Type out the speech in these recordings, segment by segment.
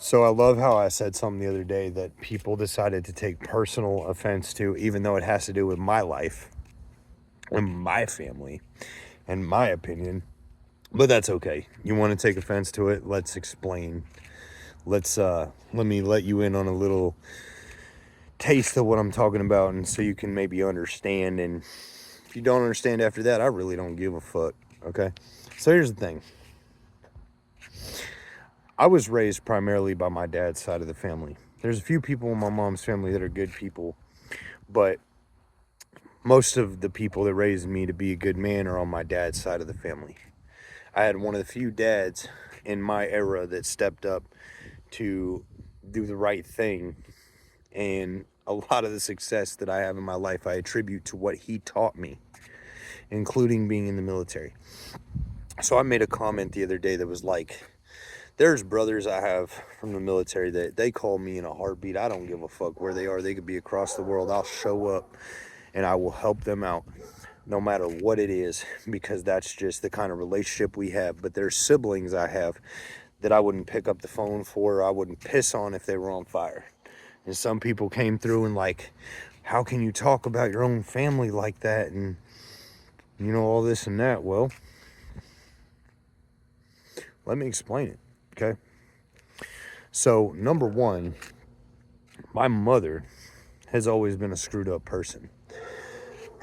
So I love how I said something the other day that people decided to take personal offense to, even though it has to do with my life and my family and my opinion. But that's okay. You want to take offense to it? Let's explain. Let me let you in on a little taste of what I'm talking about, and so you can maybe understand. And if you don't understand after that, I really don't give a fuck. Okay? So here's the thing. I was raised primarily by my dad's side of the family. There's a few people in my mom's family that are good people, but most of the people that raised me to be a good man are on my dad's side of the family. I had one of the few dads in my era that stepped up to do the right thing, and a lot of the success that I have in my life I attribute to what he taught me, including being in the military. So I made a comment the other day that was like, there's brothers I have from the military that they call me in a heartbeat. I don't give a fuck where they are. They could be across the world. I'll show up and I will help them out no matter what it is, because that's just the kind of relationship we have. But there's siblings I have that I wouldn't pick up the phone for, or I wouldn't piss on if they were on fire. And some people came through and like, how can you talk about your own family like that? And you know, all this and that. Well, let me explain it. Okay. So number one, my mother has always been a screwed up person.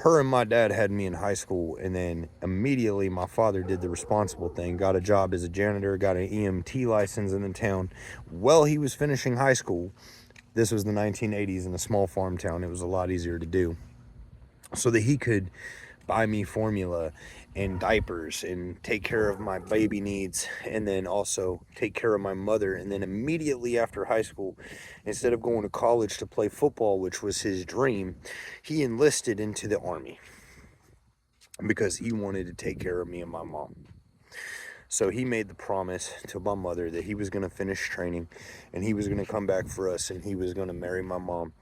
Her and my dad had me in high school, and then immediately my father did the responsible thing, got a job as a janitor, got an EMT license in the town. Well, he was finishing high school. This was the 1980s in a small farm town. It was a lot easier to do, so that he could buy me formula and diapers and take care of my baby needs, and then also take care of my mother. And then immediately after high school, instead of going to college to play football, which was his dream, he enlisted into the Army because he wanted to take care of me and my mom. So he made the promise to my mother that he was going to finish training and he was going to come back for us, and he was going to marry my mom.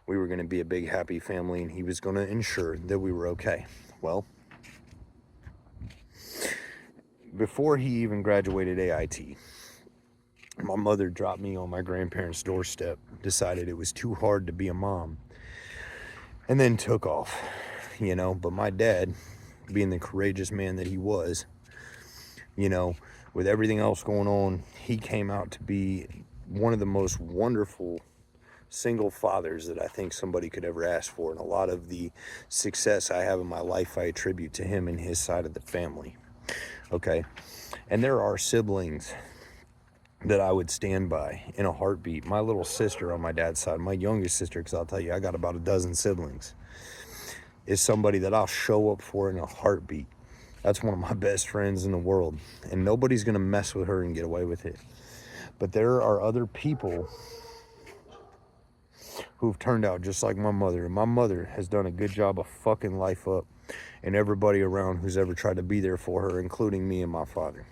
We were going to be a big happy family, and he was going to ensure that we were okay. Well, before he even graduated AIT, my mother dropped me on my grandparents' doorstep, decided it was too hard to be a mom, and then took off, you know. But my dad, being the courageous man that he was, you know, with everything else going on, he came out to be one of the most wonderful single fathers that I think somebody could ever ask for. And a lot of the success I have in my life, I attribute to him and his side of the family. Okay. And there are siblings that I would stand by in a heartbeat. My little sister on my dad's side, my youngest sister, because I'll tell you, I got about a dozen siblings, is somebody that I'll show up for in a heartbeat. That's one of my best friends in the world, and nobody's going to mess with her and get away with it. But there are other people who've turned out just like my mother, and my mother has done a good job of fucking life up and everybody around who's ever tried to be there for her, including me and my father.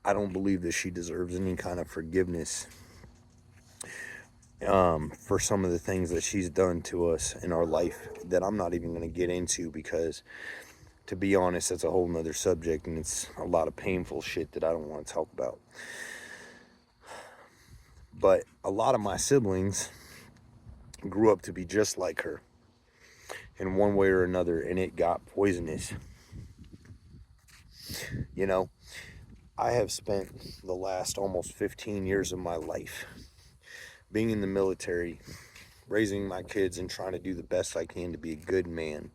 I don't believe that she deserves any kind of forgiveness for some of the things that she's done to us in our life that I'm not even going to get into, because to be honest, that's a whole nother subject, and it's a lot of painful shit that I don't want to talk about. But a lot of my siblings grew up to be just like her in one way or another, and it got poisonous. You know, I have spent the last almost 15 years of my life being in the military, raising my kids and trying to do the best I can to be a good man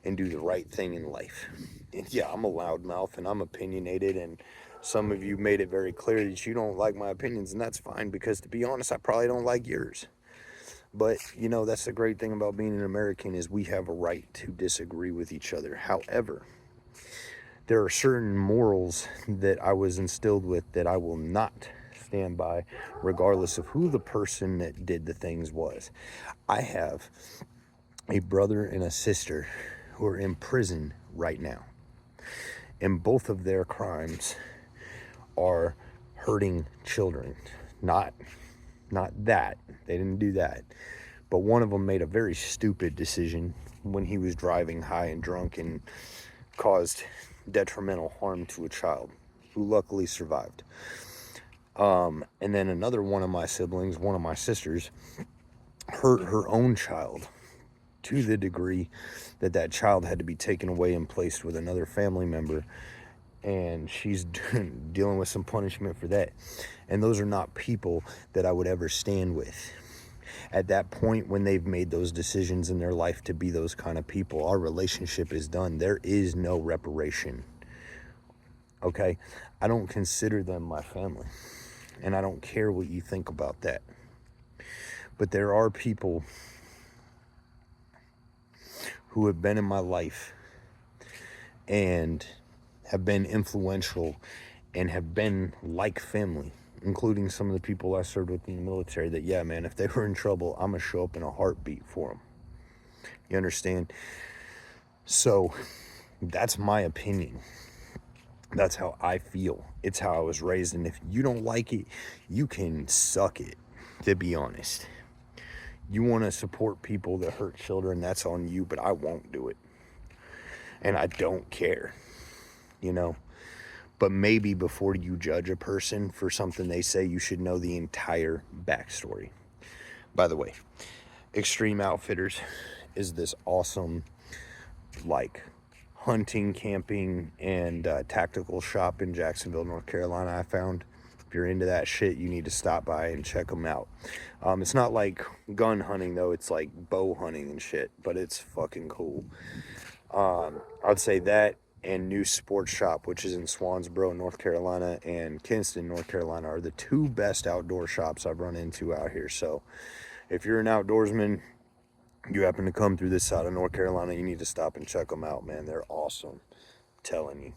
and do the right thing in life. And yeah, I'm a loudmouth and I'm opinionated, and some of you made it very clear that you don't like my opinions, and that's fine, because to be honest, I probably don't like yours. But, you know, that's the great thing about being an American, is we have a right to disagree with each other. However, there are certain morals that I was instilled with that I will not stand by, regardless of who the person that did the things was. I have a brother and a sister who are in prison right now, and both of their crimes are hurting children. Not that, they didn't do that, but one of them made a very stupid decision when he was driving high and drunk and caused detrimental harm to a child who luckily survived. And then another one of my siblings, one of my sisters, hurt her own child to the degree that that child had to be taken away and placed with another family member, and she's dealing with some punishment for that. And those are not people that I would ever stand with. At that point, when they've made those decisions in their life to be those kind of people, our relationship is done. There is no reparation. Okay? I don't consider them my family, and I don't care what you think about that. But there are people who have been in my life and have been influential and have been like family, including some of the people I served with in the military, that, yeah, man, if they were in trouble, I'm going to show up in a heartbeat for them. You understand? So that's my opinion. That's how I feel. It's how I was raised. And if you don't like it, you can suck it, to be honest. You want to support people that hurt children, that's on you, but I won't do it. And I don't care, you know? But maybe before you judge a person for something they say, you should know the entire backstory. By the way, Extreme Outfitters is this awesome, like, hunting, camping, and tactical shop in Jacksonville, North Carolina, I found. If you're into that shit, you need to stop by and check them out. It's not like gun hunting, though. It's like bow hunting and shit, but it's fucking cool. I'd say that and New Sports Shop, which is in Swansboro, North Carolina, and Kinston, North Carolina, are the two best outdoor shops I've run into out here. So if you're an outdoorsman, you happen to come through this side of North Carolina, you need to stop and check them out, man. They're awesome. I'm telling you.